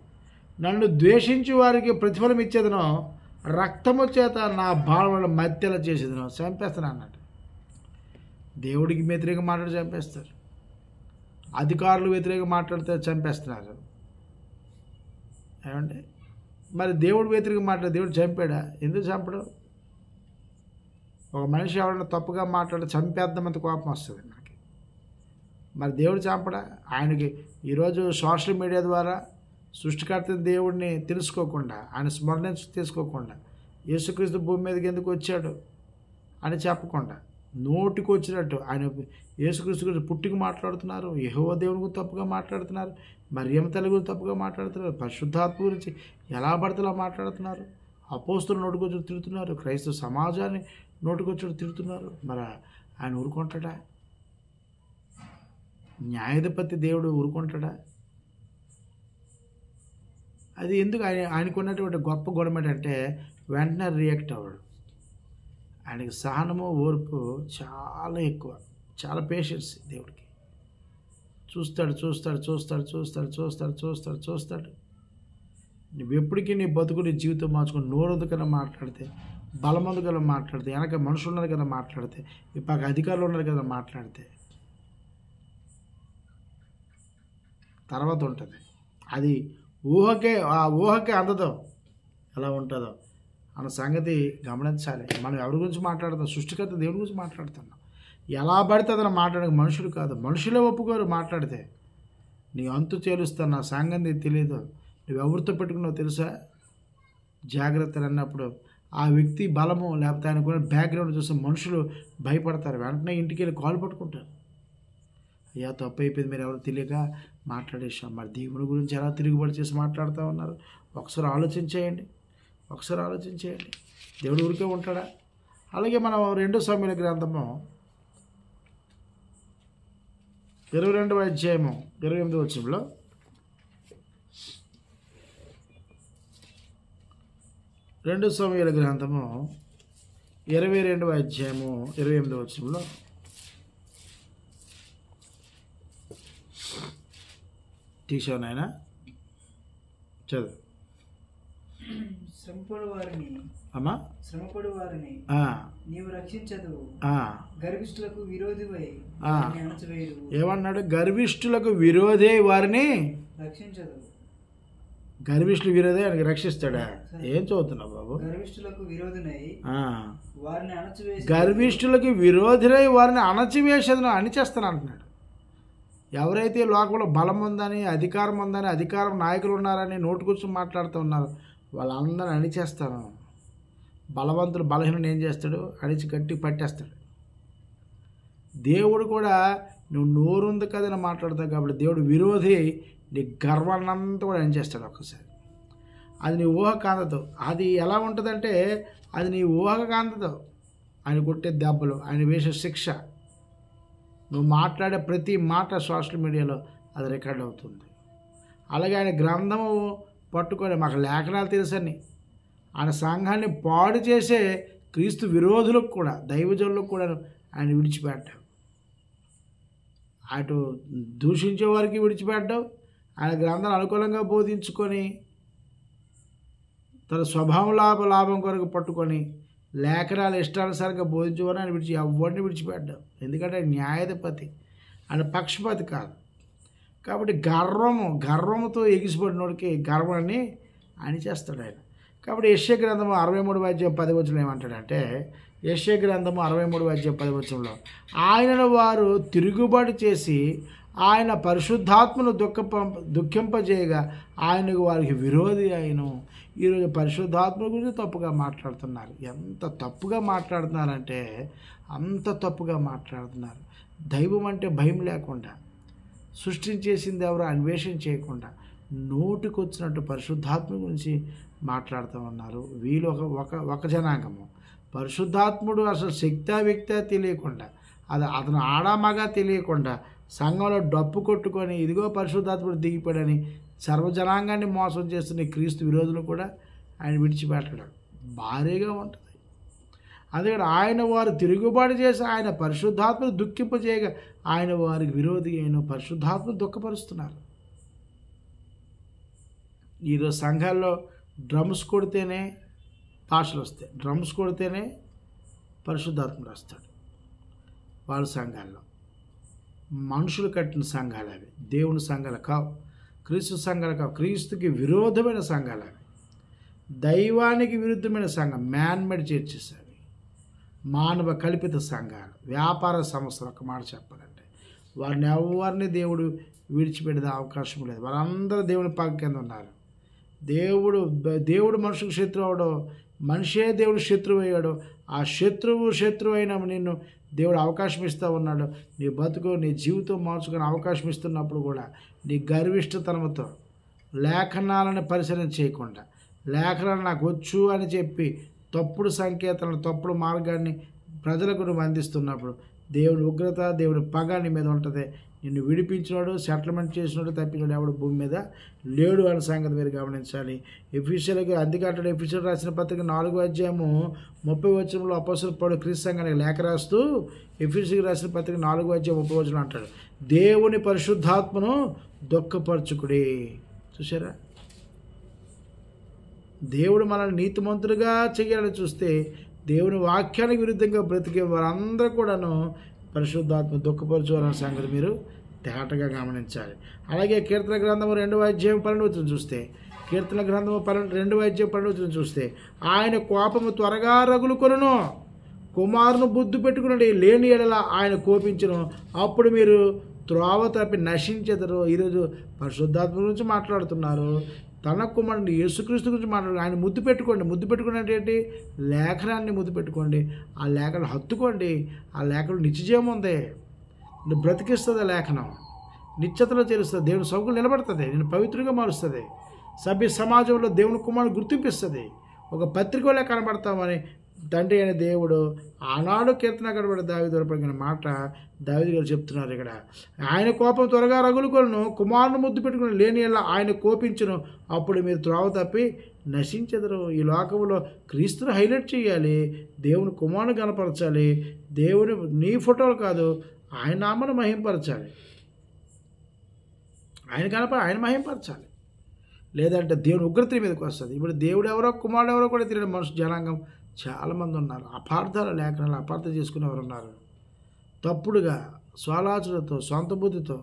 నన్ను ద్వేషించి వారికి ప్రతిఫలం ఇచ్చేదను, రక్తము చేత నా బాణములను మధ్యలో చేసేదను. చంపేస్తాను అన్నట్టు. దేవుడికి వ్యతిరేకంగా మాట్లాడి చంపేస్తారు, అధికారులు వ్యతిరేకంగా మాట్లాడితే చంపేస్తున్నారు. ఏమంటే మరి దేవుడు వ్యతిరేకంగా మాట్లాడి దేవుడు చంపాడా? ఎందుకు చంపడు? ఒక మనిషి ఎవరైనా తప్పుగా మాట్లాడి చంపేద్దామంత కోపం వస్తుంది మనకి. మరి దేవుడు చంపడా? ఆయనకి ఈరోజు సోషల్ మీడియా ద్వారా సృష్టికర్త దేవుడిని తెలుసుకోకుండా, ఆయన స్మరణ తీసుకోకుండా, యేసుక్రీస్తు భూమి మీదకి ఎందుకు వచ్చాడు అని చెప్పకుండా నోటికి వచ్చినట్టు ఆయన యేసుక్రీస్తు గురించి పుట్టికి మాట్లాడుతున్నారు, యెహోవా దేవుని గురించి తప్పుగా మాట్లాడుతున్నారు, మరియమ్మ తల్లి గురించి తప్పుగా మాట్లాడుతున్నారు, పరిశుద్ధాత్మ గురించి ఎలా పడితే మాట్లాడుతున్నారు, అపోస్తులు నోటికొచ్చి తిడుతున్నారు, క్రైస్తవ సమాజాన్ని నోటికొచ్చి తిడుతున్నారు. మరి ఆయన ఊరుకుంటాడా? న్యాయాధిపతి దేవుడు ఊరుకుంటాడా? అది ఎందుకు ఆయనకు ఉన్నటువంటి గొప్ప గుణం ఏంటంటే వెంటనే రియాక్ట్ అవ్వడు. ఆయనకి సహనము ఓర్పు చాలా ఎక్కువ, చాలా పేషెన్స్ దేవుడికి. చూస్తాడు చూస్తాడు చూస్తాడు చూస్తాడు చూస్తాడు చూస్తాడు చూస్తాడు. నువ్వు ఎప్పటికీ నీ బతుకు నీ జీవితం మార్చుకుని నోరుంది కదా మాట్లాడితే, బలమందు కదా మాట్లాడితే, వెనక మనుషులు ఉన్నారు కదా మాట్లాడితే, ఈ పక్క అధికారులు ఉన్నారు కదా మాట్లాడితే తర్వాత ఉంటుంది. అది ఆ ఊహకే అందదో ఎలా ఉంటుందో అన్న సంగతి గమనించాలి. మనం ఎవరి గురించి మాట్లాడుతాం? సృష్టికర్త దేవుడి గురించి మాట్లాడుతున్నాం. ఎలా పడితే అతను మాట్లాడక మనుషులు కాదు, మనుషులే ఒప్పుకోరు. మాట్లాడితే నీ అంతు చేలుస్తాను, నా సంగతి తెలియదు, నువ్వు ఎవరితో పెట్టుకున్నావు తెలుసా, జాగ్రత్త అన్నప్పుడు ఆ వ్యక్తి బలము లేకపోతే ఆయనకున్న బ్యాక్గ్రౌండ్ చూస్తే మనుషులు భయపడతారు. వెంటనే ఇంటికి వెళ్ళి కాలు పట్టుకుంటారు. అయ్యా తప్పు అయిపోయింది, మీరు ఎవరు తెలియక మాట్లాడేసాం. మరి దేవుని గురించి ఎలా తిరుగుబడి చేసి మాట్లాడుతూ ఉన్నారు? ఒకసారి ఆలోచించేయండి, ఒకసారి ఆలోచించేయండి. దేవుడు ఊరికే ఉంటాడా? అలాగే మనం 2 సమూయేలు గ్రంథము 22వ అధ్యాయము 28వ వచనంలో 2 సమూయేలు గ్రంథము 22వ అధ్యాయము 28వ వచనంలో తీసావు నాయన, చదువు. శ్రమపడు వారిని నీవు రక్షించదు, గర్విష్ఠులకు విరోధివై అణచివేయదు. ఏమన్నాడు? గర్విష్ఠులకు విరోధే వారిని రక్షించదు. గర్విష్ఠులు విరోధే ఆయనకి రక్షిస్తాడా? ఏం చదువుతున్నావు బాబు? గర్విష్ఠులకు విరోధినై వారిని అణచివేసి, గర్విష్ఠులకు విరోధులై వారిని అణచివేసేది అణిచేస్తాను అంటున్నాడు. ఎవరైతే లోకంలో బలం ఉందని, అధికారం ఉందని, అధికారం నాయకులు ఉన్నారని నోటుకొచ్చి మాట్లాడుతూ ఉన్నారు, వాళ్ళందరినీ అణిచేస్తాను. బలవంతులు బలహీనుని ఏం చేస్తాడు? అణిచి గట్టి పట్టేస్తాడు. దేవుడు కూడా నువ్వు నోరుంది కదని మాట్లాడతావు కాబట్టి దేవుడు విరోధి నీ గర్వాన్నంతా కూడా అణిచేస్తాడు ఒక్కసారి. అది నీ ఊహ కాందదు. అది ఎలా ఉంటుందంటే అది నీ ఊహ కాందదు. ఆయన కొట్టే దెబ్బలు, ఆయన వేసే శిక్ష, నువ్వు మాట్లాడే ప్రతి మాట సోషల్ మీడియాలో అది రికార్డ్ అవుతుంది. అలాగే ఆయన గ్రంథము పట్టుకొని మాకు లేఖనాలు తెలుసని ఆయన సంఘాన్ని పాడు చేసే క్రీస్తు విరోధులకు కూడా, దైవజనులకు కూడా ఆయన విడిచిపెట్టావు. అటు దూషించే వారికి విడిచిపెట్టావు. ఆయన గ్రంథాలు అనుకూలంగా బోధించుకొని తన స్వభావం లాభం కొరకు పట్టుకొని లేఖనాలు ఇష్టానుసారంగా బోధించేవారు ఆయన ఎవరిని విడిచిపెట్టావు. ఎందుకంటే ఆయన న్యాయాధిపతి, ఆయన పక్షపాతి కాదు. కాబట్టి గర్వముతో ఎగిసిపడినోడికి గర్వాన్ని ఆయన చేస్తాడు ఆయన. కాబట్టి యెషయా గ్రంథము 63వ అధ్యాయం 10వ వచనంలో ఏమంటాడంటే, యెషయా గ్రంథము 63వ అధ్యాయం 10వ వచనంలో ఆయనను వారు తిరుగుబాటు చేసి ఆయన పరిశుద్ధాత్మను దుఃఖింపజేయగా ఆయనకు వారికి విరోధి అయిను. ఈరోజు పరిశుద్ధాత్మ గురించి తప్పుగా మాట్లాడుతున్నారు. ఎంత తప్పుగా మాట్లాడుతున్నారంటే అంత తప్పుగా మాట్లాడుతున్నారు. దైవం అంటే భయం లేకుండా, సృష్టించేసింది ఎవరు అన్వేషణ చేయకుండా నోటికొచ్చినట్టు పరిశుద్ధాత్మ గురించి మాట్లాడుతూ ఉన్నారు. వీళ్ళు ఒక జనాంగము. పరిశుద్ధాత్ముడు అసలు శక్తా వ్యక్తా తెలియకుండా, అతను ఆడామగా తెలియకుండా సంఘంలో డప్పు కొట్టుకొని ఇదిగో పరిశుద్ధాత్ముడు దిగిపోయాడని సర్వజనాంగాన్ని మోసం చేస్తున్న క్రీస్తు విరోధులు కూడా ఆయన విడిచిపెట్టడం భారీగా ఉంటుంది. అందుకని ఆయన వారు తిరుగుబాటు చేసి ఆయన పరిశుద్ధాత్మను దుఃఖింపజేయగా ఆయన వారికి విరోధి అయిన పరిశుద్ధాత్మను దుఃఖపరుస్తున్నారు. ఈరోజు సంఘాల్లో డ్రమ్స్ కొడితేనే భాషలు వస్తాయి, డ్రమ్స్ కొడితేనే పరిశుద్ధాత్ముడు వస్తాడు. వాళ్ళ సంఘాల్లో మనుషులు కట్టిన సంఘాలు అవి, దేవుని సంఘాలు కావు, క్రీస్తు సంఘాలు కావు, క్రీస్తుకి విరోధమైన సంఘాలు అవి, దైవానికి విరుద్ధమైన సంఘం, మ్యాన్మేడ్ చర్చెస్ అవి, మానవ కల్పిత సంఘాలు, వ్యాపార సంస్థలు. ఒక మాట చెప్పాలంటే వారిని ఎవరిని దేవుడు విడిచిపెట్టే అవకాశం లేదు. వారందరూ దేవుని పక్క కింద ఉన్నారు. దేవుడు మనుషులకు శత్రువు అవడో, మనిషే దేవుడు శత్రువు అయ్యాడు. ఆ శత్రువు అయిన నిన్ను దేవుడు అవకాశం ఇస్తూ ఉన్నాడు. నీ బతుకు, నీ జీవితం మార్చుకునే అవకాశం ఇస్తున్నప్పుడు కూడా నీ గర్విష్ఠతనంతో లేఖనాలను పరిశీలన చేయకుండా, లేఖనాలు నాకు వచ్చు అని చెప్పి తప్పుడు సంకేతాలను, తప్పుడు మార్గాన్ని ప్రజలకు నువ్వు అందిస్తున్నప్పుడు దేవుని ఉగ్రత, దేవుని పగ నీ మీద ఉంటుంది. నిన్ను విడిపించినాడు, సెటిల్మెంట్ చేసినాడు, తప్పినాడు ఎవడు భూమి మీద లేడు అనే సంగతి మీరు గమనించాలి. ఎఫెసీయులకు అందుకంటాడు, ఎఫెసీయులకు రాసిన పత్రిక 4:30 అపోస్తలుడు పౌలు క్రీస్తు సంఘానికి లేఖ రాస్తూ ఎఫెసీయులకు రాసిన పత్రిక 4:30 అంటాడు, దేవుని పరిశుద్ధాత్మను దుఃఖపరచుకుడి. చూసారా, దేవుడు మనల్ని నీతిమంతులుగా చేయాలని చూస్తే దేవుని వాక్యానికి విరుద్ధంగా బ్రతికే వారందరూ కూడాను పరిశుద్ధాత్మ దుఃఖపరచుకోవాలనే సంగతి మీరు తేటగా గమనించాలి. అలాగే కీర్తన గ్రంథము 2:12 చూస్తే, కీర్తన గ్రంథము 2:12 చూస్తే, ఆయన కోపము త్వరగా రగులుకొనును, కుమారును బుద్ధి పెట్టుకుని లేని ఎడల ఆయన కోపించును, అప్పుడు మీరు త్రోవ తప్పి నశించెదరు. ఈరోజు పరిశుద్ధాత్మ గురించి మాట్లాడుతున్నారు, తన కుమారుని యేసుక్రీస్తు గురించి మాట్లాడు. ఆయన ముద్దు పెట్టుకోండి. ముద్దు పెట్టుకోండి అంటే ఏంటి? లేఖనాన్ని ముద్దు పెట్టుకోండి, ఆ లేఖను హత్తుకోండి. ఆ లేఖను నిత్యజీవం ఉంది, నువ్వు బ్రతికిస్తుంది. ఆ లేఖనం నిత్యతలో చేరుస్తుంది, దేవుని సౌకులు నిలబడుతుంది, నేను పవిత్రంగా మారుస్తుంది, సభ్య సమాజంలో దేవుని కుమారుని గుర్తింపిస్తుంది. ఒక పత్రిక వల్ల కనబడతామని తండ్రి అయిన దేవుడు ఆనాడు కీర్తన కనబడే దావీదు పలికిన మాట దావీదు గారు చెప్తున్నారు ఇక్కడ. ఆయన కోపం త్వరగా రగులుకొను, కుమారుని ముద్దు పెట్టుకుని లేని ఎలా ఆయన కోపించును, అప్పుడు మీరు త్రోవ తప్పి నశించెదరు. ఈ లోకంలో క్రీస్తుని హైలైట్ చేయాలి, దేవుని కుమారుని కనపరచాలి, దేవుని నీ ఫోటోలు కాదు ఆయన నామను మహింపరచాలి, ఆయన మహింపరచాలి. లేదంటే దేవుని ఉగ్రత మీదకి వస్తుంది. ఇప్పుడు దేవుడు ఎవరో కుమారుడు ఎవరో కూడా తెలియని మనుషు జనాంగం చాలామంది ఉన్నారు. అపార్థాల లేఖనాలు అపార్థం చేసుకునేవారు ఉన్నారు. తప్పుడుగా స్వలాచనతో, సొంత బుద్ధితో,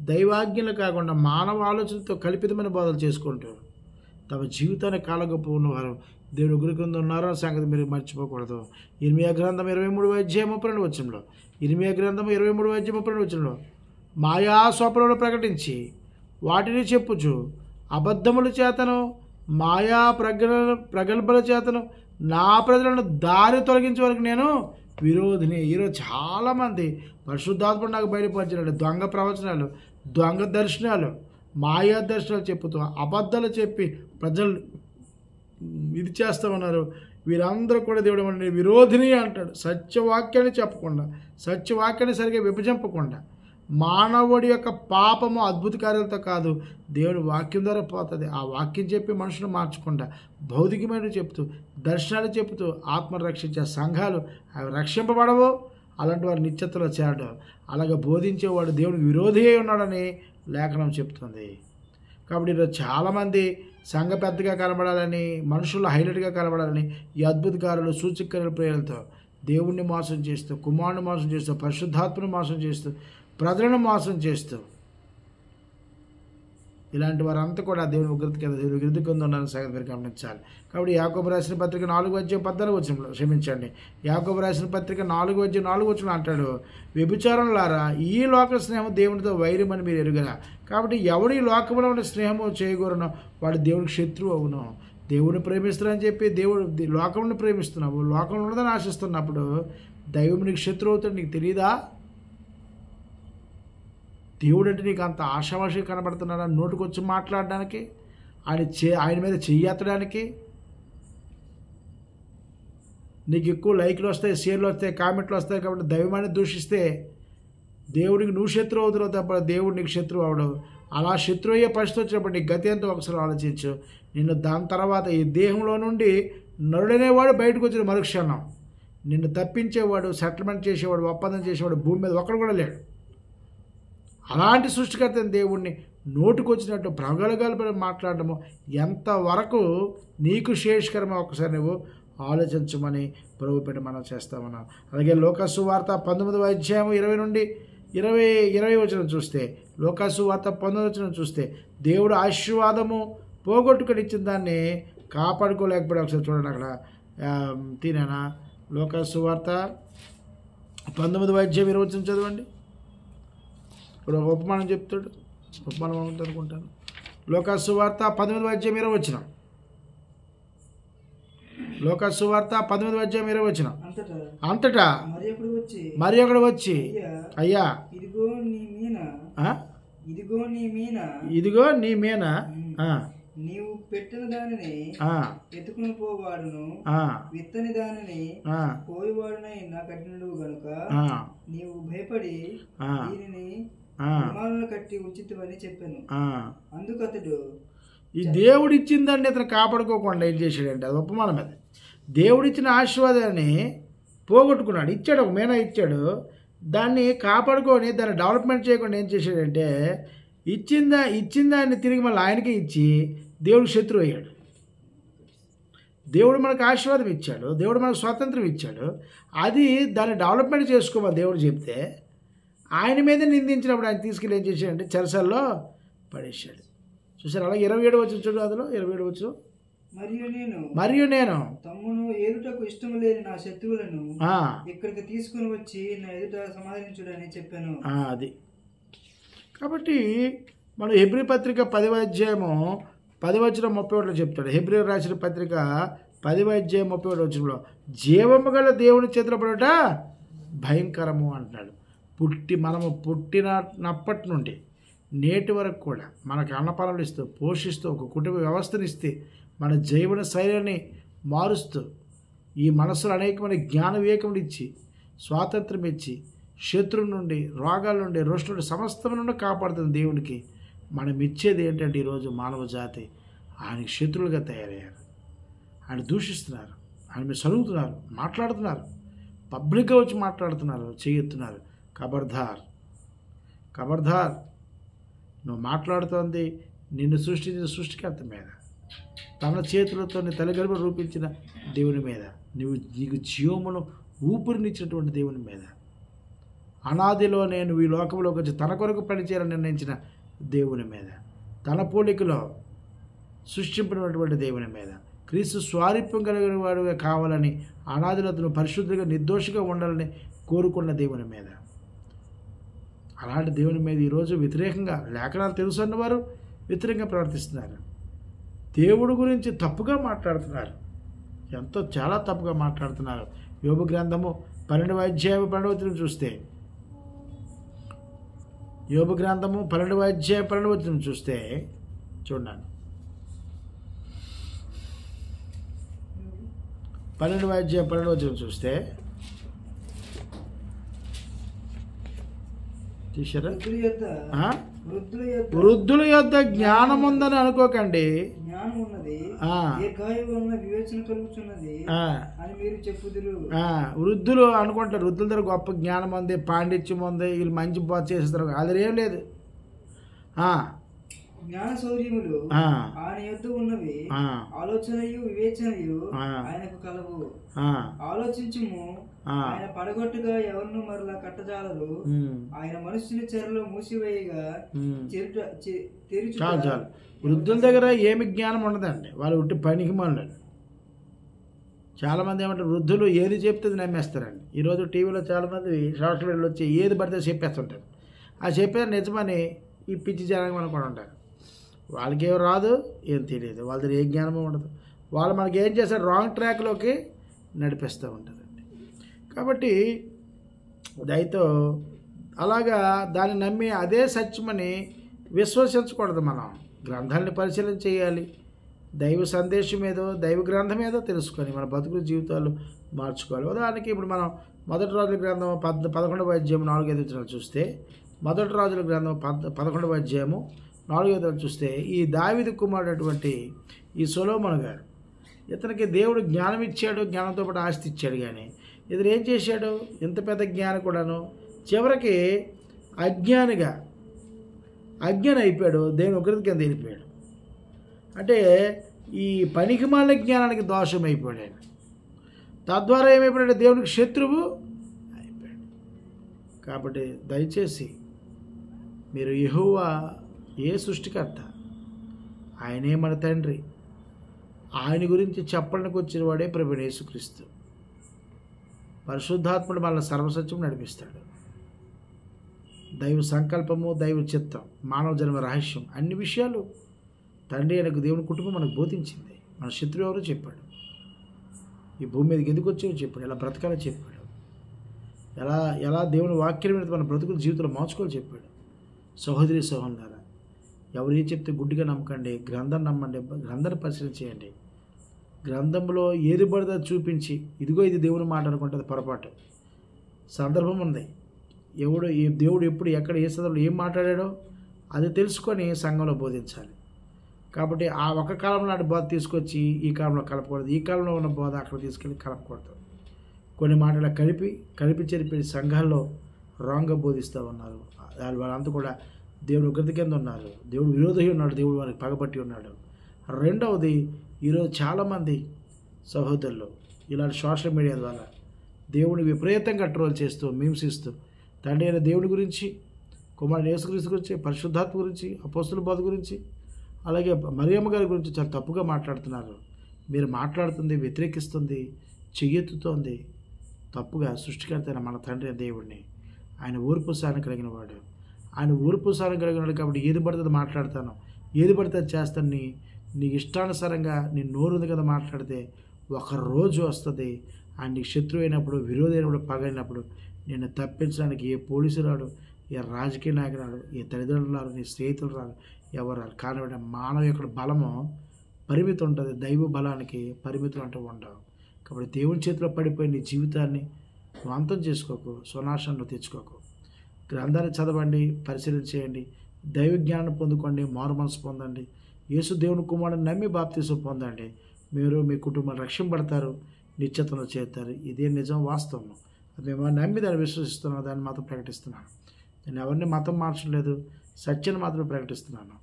దైవాజ్ఞలు కాకుండా మానవ ఆలోచనతో కల్పితమైన బోధలు చేసుకుంటూ తమ జీవితాన్ని కాలగొప్ప ఉన్నవారు దేవుడు ఉగ్ర కింద ఉన్నారో సంగతి మీరు మర్చిపోకూడదు. ఇర్మియా గ్రంథం 23:32 ఇర్మియా గ్రంథం 23:32 మాయా స్వప్నములు ప్రకటించి వాటిని చెప్పుచు అబద్ధముల చేతను మాయా ప్రగల్భల చేతను నా ప్రజలను దారి తొలగించే వరకు నేను విరోధిని. ఈరోజు చాలామంది పరిశుద్ధాత్మ నాకు బయటపరిచినాడు, దొంగ ప్రవచనాలు, దొంగ దర్శనాలు, మాయా దర్శనాలు చెప్పుతూ అబద్ధాలు చెప్పి ప్రజలు ఇది చేస్తూ ఉన్నారు. వీరందరూ కూడా దేవుడు ఏమన్నా విరోధిని అంటాడు. సత్యవాక్యాన్ని చెప్పకుండా, సత్యవాక్యాన్ని సరిగ్గా విభజింపకుండా, మానవుడి యొక్క పాపము అద్భుత కార్యాలతో కాదు దేవుని వాక్యం ద్వారా పోతుంది. ఆ వాక్యం చెప్పి మనుషులు మార్చకుండా భౌతికమైన చెప్తూ, దర్శనాలు చెప్తూ ఆత్మను రక్షించే సంఘాలు అవి రక్షింపబడవు. అలాంటి వారు నిత్యతలో చేరడం. అలాగే బోధించేవాడు దేవునికి విరోధి అయి ఉన్నాడని లేఖనం చెప్తుంది. కాబట్టి ఈరోజు చాలామంది సంఘ పెద్దగా కనబడాలని, మనుషులు హైలైట్గా కనబడాలని ఈ అద్భుతకారులు సూచకకారుల ప్రేరణతో దేవుణ్ణి మోసం చేస్తూ, కుమారుని మోసం చేస్తూ, పరిశుద్ధాత్మను మోసం చేస్తూ, ప్రజలను మోసం చేస్తూ, ఇలాంటి వారంతా కూడా దేవుని ఉగ్రత కింద, దేవుని ఉగ్రత కింద ఉన్నారని సంగతి మీరు గమనించాలి. కాబట్టి యాకోబు రాసిన పత్రిక 4:14 క్షమించండి, యాకోబు రాసిన పత్రిక 4:4 అంటాడు, వ్యభిచారులారా ఈ లోక స్నేహం దేవునితో వైరమని మీరు ఎరుగరా. కాబట్టి ఎవడు ఈ లోకంలో ఉన్న స్నేహము చేయకూడనో వాడు దేవునికి శత్రువు అవును. దేవుని ప్రేమిస్తున్నారని చెప్పి దేవుడు లోకంలో ప్రేమిస్తున్నావు, లోకంలో ఉన్నదని ఆశిస్తున్నప్పుడు దైవం నీకు శత్రువు అవుతాడు. నీకు తెలియదా? దేవుడు అంటే నీకు అంత ఆశావాషి కనబడుతున్నాడా? నోటికొచ్చి మాట్లాడడానికి, ఆయన మీద చెయ్యెత్తడానికి, నీకు ఎక్కువ లైక్లు వస్తాయి, షేర్లు వస్తాయి, కామెంట్లు వస్తాయి కాబట్టి దైవాన్ని దూషిస్తే దేవుడికి నువ్వు శత్రువు అవుతున్నావు తప్ప దేవుడు నీకు శత్రువు అవడు. అలా శత్రువు అయ్యే పరిస్థితి వచ్చినప్పుడు నీ గతి ఎంతో ఒకసారి ఆలోచించు. నిన్ను దాని తర్వాత ఈ దేహంలో నుండి నరుడనేవాడు బయటకు వచ్చిన మరుక్షణం నిన్ను తప్పించేవాడు, సెటిల్మెంట్ చేసేవాడు, ఒప్పందం చేసేవాడు భూమి మీద ఒక్కడు కూడా లేడు. అలాంటి సృష్టికర్త దేవుణ్ణి నోటుకొచ్చినట్టు ప్రగలగలపై మాట్లాడటము ఎంతవరకు నీకు శ్రేయస్కరమో ఒకసారి నువ్వు ఆలోచించమని ప్రభుపేట మనం చేస్తామన్నాం. అలాగే లోకాసు వార్త 19:20 చూస్తే, లోకాసు వార్త 19 చూస్తే దేవుడు ఆశీర్వాదము పోగొట్టుకొని ఇచ్చిన దాన్ని కాపాడుకోలేకపోయి ఒకసారి చూడండి. అక్కడ తినేనా లోకాసు వార్త 19:20 చదవండి. ఇప్పుడు ఒక ఉపమానం చెప్తాడు, ఉపమానం ఉంటుంది అనుకుంటాను. లోకాసు వార్త 19:20 లోకాసు వార్త 19:20 అంతటా మరి ఒకడు వచ్చి, అయ్యా ఇదిగో నీ మీన నీవు పెట్టిన దానిని ఎత్తుకుని పోవాడును, విత్తని దానిని పోయేవాడునై నా కఠినుడు గనుక నీవు భయపడి దీనిని విమానాలు కట్టి ఉంచితివని చెప్పాను. అందుకు అతడు ఈ దేవుడు ఇచ్చిందాన్ని అతను కాపాడుకోకుండా ఏం చేశాడంటే, అది ఉపమానం. అది దేవుడిచ్చిన ఆశీర్వాదాన్ని పోగొట్టుకున్నాడు. ఇచ్చాడు, ఒక మేనా ఇచ్చాడు, దాన్ని కాపాడుకొని దాన్ని డెవలప్మెంట్ చేయకుండా ఏం చేశాడంటే ఇచ్చిందాన్ని తిరిగి మళ్ళీ ఆయనకే ఇచ్చి దేవుడికి శత్రువు అయ్యాడు. దేవుడు మనకు ఆశీర్వాదం ఇచ్చాడు, దేవుడు మనకు స్వాతంత్రం ఇచ్చాడు, అది దాన్ని డెవలప్మెంట్ చేసుకోమని దేవుడు చెప్తే ఆయన మీద నిందించినప్పుడు ఆయన తీసుకెళ్ళి ఏం చేశాడంటే చెరసల్లో పడేశాడు. చూసారు? అలాగే 27 వచ్చిన చూడు, అందులో 27 వచ్చు. మరియు నేను తమ్మును ఏలుటకు ఇష్టం లేని నా శత్రువులను ఇక్కడికి తీసుకుని వచ్చి నా ఎదుట సమాధానించుడని చెప్పాను. అది కాబట్టి మనం హెబ్రీ పత్రిక 10వ అధ్యాయము 10:31 చెప్తాడు. హెబ్రీ రాసిన పత్రిక 10వ అధ్యాయం 31 జీవము గల దేవుని చేతిలో పడట భయంకరము అంటున్నాడు. మనము పుట్టినప్పటి నుండి నేటి వరకు కూడా మనకు అన్నపానాలు ఇస్తూ పోషిస్తూ ఒక కుటుంబ వ్యవస్థనిస్తే మన జీవన శైలిని మారుస్తూ ఈ మనస్సులో అనేకమైన జ్ఞాన వివేకములు ఇచ్చి స్వాతంత్రం ఇచ్చి శత్రువు నుండి, రోగాల నుండి, రోషం నుండి, సమస్తం నుండి కాపాడుతుంది దేవునికి. మనం ఇచ్చేది ఏంటంటే ఈరోజు మానవ జాతి ఆయనకి శత్రువులుగా తయారయ్యారు. ఆయన దూషిస్తున్నారు, ఆయన మీద సలుగుతున్నారు, మాట్లాడుతున్నారు, పబ్లిక్గా వచ్చి మాట్లాడుతున్నారు, చేయుతున్నారు. ఖబర్దార్, ఖబర్దార్, నువ్వు మాట్లాడుతోంది నిన్ను సృష్టించిన సృష్టికర్త మీద, తన చేతులతో నీ తల్లిగర్భం రూపించిన దేవుని మీద, నీకు జీవమును ఊపిరినిచ్చినటువంటి దేవుని మీద, అనాదిలో నేను ఈ లోకంలోకి వచ్చి తన కొరకు పనిచేయాలని నిర్ణయించిన దేవుని మీద, తన పోలికలో సృష్టింపినటువంటి దేవుని మీద, క్రీస్తు స్వారూప్యం కలిగిన వాడుగా కావాలని అనాదిలో అతను పరిశుద్ధిగా నిర్దోషిగా ఉండాలని కోరుకున్న దేవుని మీద, అలాంటి దేవుని మీద ఈరోజు వ్యతిరేకంగా లేఖనాలు తెలుసు అన్నవారు వ్యతిరేకంగా ప్రవర్తిస్తున్నారు. దేవుడి గురించి తప్పుగా మాట్లాడుతున్నారు, చాలా తప్పుగా మాట్లాడుతున్నారు. యోబు గ్రంథము 12వ అధ్యాయం 12వ చూస్తే, యోబు గ్రంథము 12వ అధ్యాయం 12వ చూస్తే చూడండి. 12వ అధ్యాయం 12వ చూస్తే చూసారా? వృద్ధుల యొద్ద జ్ఞానం ఉందని అనుకోకండి, వృద్ధులు అనుకుంటారు వృద్ధుల దగ్గర గొప్ప జ్ఞానం ఉంది, పాండిత్యం ఉంది, వీళ్ళు మంచి బోధ చేస్తారు. అది ఏం లేదు. జ్ఞాన శౌర్యములు ఆయన యొద్ద ఉన్నవి, ఆలోచనయు వివేచనయు ఆయనకు కలవు. ఆలోచించుము, ఆయన పడగొట్టుగా ఎవరిను మరలా కట్టజాలరు. ఆయన మనుషుని చెరలో మూసివేయగా చాలు. వృద్ధుల దగ్గర ఏమి జ్ఞానం ఉండదండి, వాళ్ళు ఉట్టి పనికి మనలు. చాలామంది ఏమంటారు, వృద్ధులు ఏది చెప్తే నమ్మేస్తారండి. ఈరోజు టీవీలో చాలామంది సోషల్ మీడియాలో వచ్చి ఏది పడితే చెప్పేస్తుంటారు. ఆ చెప్పేది నిజమని ఈ పిచ్చి జనాంగం అనుకుని ఉంటారు. వాళ్ళకి ఏం రాదు, ఏం తెలియదు, వాళ్ళ దగ్గర ఏ జ్ఞానమో ఉండదు. వాళ్ళు మనకి ఏం చేస్తారు, రాంగ్ ట్రాక్లోకి నడిపిస్తూ ఉంటారండి. కాబట్టి దయతో అలాగా దాన్ని నమ్మి అదే సత్యమని విశ్వసించకూడదు. మనం గ్రంథాలని పరిశీలన చేయాలి, దైవ సందేశం ఏదో, దైవ గ్రంథం ఏదో తెలుసుకొని మన బతుకుల జీవితాలు మార్చుకోవాలి. ఉదాహరణకి ఇప్పుడు మనం మొదటి రాజుల గ్రంథం 11వ అధ్యాయం 4-5 వచనాలు చూస్తే, మొదటి రాజుల గ్రంథం 11వ అధ్యాయము 4వ వచనం చూస్తే, ఈ దావీదు కుమారుడటువంటి ఈ సొలొమోను గారు, ఇతనికి దేవుడు జ్ఞానం ఇచ్చాడు, జ్ఞానంతో పాటు ఆస్తి ఇచ్చాడు. కానీ ఇతను ఏం చేశాడు, ఇంత పెద్ద జ్ఞానం కూడాను చివరికి అజ్ఞాని అయిపోయాడు, దేవుని ఉగ్రత కింద వెళ్ళిపోయాడు. అంటే ఈ పనికిమాల జ్ఞానానికి దోషం అయిపోయాడు ఆయన. తద్వారా ఏమైపోయాడు, దేవునికి శత్రువు అయిపోయాడు. కాబట్టి దయచేసి మీరు యెహోవా ఏ సృష్టికర్త, ఆయనే మన తండ్రి, ఆయన గురించి చెప్పడానికి వచ్చిన వాడే ప్రభువైన యేసుక్రీస్తు. పరిశుద్ధాత్ముడు మన సర్వసత్యం నడిపిస్తాడు. దైవ సంకల్పము, దైవ చిత్తం, మానవ జన్మ రహస్యం, అన్ని విషయాలు తండ్రి అయిన దేవుని కుటుంబం మనకు బోధించింది. మన శత్రువు ఎవరో చెప్పాడు, ఈ భూమి మీదకి ఎందుకు వచ్చావో చెప్పాడు, ఎలా బ్రతకాలో చెప్పాడు, ఎలా దేవుని వాక్యం మీద మన బ్రతుకుల జీవితంలో మార్చుకోవాలో చెప్పాడు. సహోదరి సహోదరులారా, ఎవరు ఏం చెప్తే గుడ్డిగా నమ్మకండి, గ్రంథం నమ్మండి, గ్రంథాన్ని పరిశీలన చేయండి. గ్రంథంలో ఏది పడితే అది చూపించి ఇదిగో ఇది దేవుని మాట అనుకుంటుంది పొరపాటు. సందర్భం ఉంది, దేవుడు ఎప్పుడు ఎక్కడ ఏ సందర్భంలో ఏం మాట్లాడాడో అది తెలుసుకొని సంఘంలో బోధించాలి. కాబట్టి ఆ ఒక కాలంలో నాటి బోధ తీసుకొచ్చి ఈ కాలంలో కలపకూడదు, ఈ కాలంలో ఉన్న బోధ అక్కడ తీసుకెళ్ళి కలపకూడదు. కొన్ని మాటలు కలిపి చెరిపి సంఘాల్లో రాంగ్గా బోధిస్తూ ఉన్నారు. వాళ్ళంతా కూడా దేవుడు ఉగ్రత కింద ఉన్నారు, దేవుడు విరోధి ఉన్నాడు, దేవుడు వారికి పగబట్టి ఉన్నాడు. రెండవది, ఈరోజు చాలామంది సహోదరులు ఇలాంటి సోషల్ మీడియా ద్వారా దేవుని విపరీతంగా ట్రోల్ చేస్తూ మీమ్స్ ఇస్తూ తండ్రి అయిన దేవుడి గురించి, కుమారుడు యేసుక్రీస్తు గురించి, పరిశుద్ధాత్మ గురించి, అపోస్తుల బోధ గురించి, అలాగే మరియమ్మ గారి గురించి చాలా తప్పుగా మాట్లాడుతున్నారు. మీరు మాట్లాడుతుంది, వ్యతిరేకిస్తుంది, చెయ్యెత్తుతోంది తప్పుగా సృష్టికర్త అయిన మన తండ్రి దేవుడిని. ఆయన ఓర్పు సహనం కలిగిన వాడు, ఆయన ఓర్పు సహనం కలిగిన వాడు. కాబట్టి ఏది పడితే మాట్లాడతాను, ఏది పడితే చేస్తాను, నీ ఇష్టానుసారంగా నీ నోరు ఉంది కదా మాట్లాడితే ఒక రోజు వస్తుంది. ఆయన నీకు శత్రువు అయినప్పుడు, విరోధి అయినప్పుడు, పగైనప్పుడు నిన్ను తప్పించడానికి ఏ పోలీసు రాడు, ఏ రాజకీయ నాయకుడు రాడు, ఏ తల్లిదండ్రులు రారు, నీ స్నేహితులు రారు, ఎవరు రారు. కానీ మానవ యొక్క బలము పరిమితి ఉంటుంది, దైవ బలానికి పరిమితులు అంటూ ఉండవు. కాబట్టి దేవుని చేతిలో పడిపోయి నీ జీవితాన్ని నువ్వు అంతం చేసుకోకు, స్వనాశంలో తెచ్చుకోకు. గ్రంథాన్ని చదవండి, పరిశీలన చేయండి, దైవ జ్ఞానం పొందుకోండి, మారు మనసు పొందండి, యేసు దేవుని కుమారుని నమ్మి బాప్తీసం పొందండి. మీరు మీ కుటుంబాలు రక్షింపబడతారు, నిత్యతలో చేరుతారు. ఇదే నిజం, వాస్తవం. అది మేము నమ్మి దాన్ని విశ్వసిస్తున్నాను, దాన్ని మాత్రం ప్రకటిస్తున్నాను. నేను ఎవరిని మతం మార్చలేదు, సత్యాన్ని మాత్రమే ప్రకటిస్తున్నాను.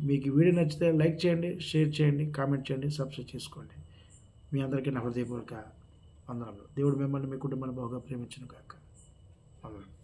మీకు వీడియో నచ్చితే లైక్ చేయండి, షేర్ చేయండి, కామెంట్ చేయండి, సబ్స్క్రైబ్ చేసుకోండి. మీ అందరికీ నా హృదయపూర్వక వందనములు. దేవుడు మిమ్మల్ని మీ కుటుంబాన్ని బాగా ప్రేమించును గాక. వందనాలు.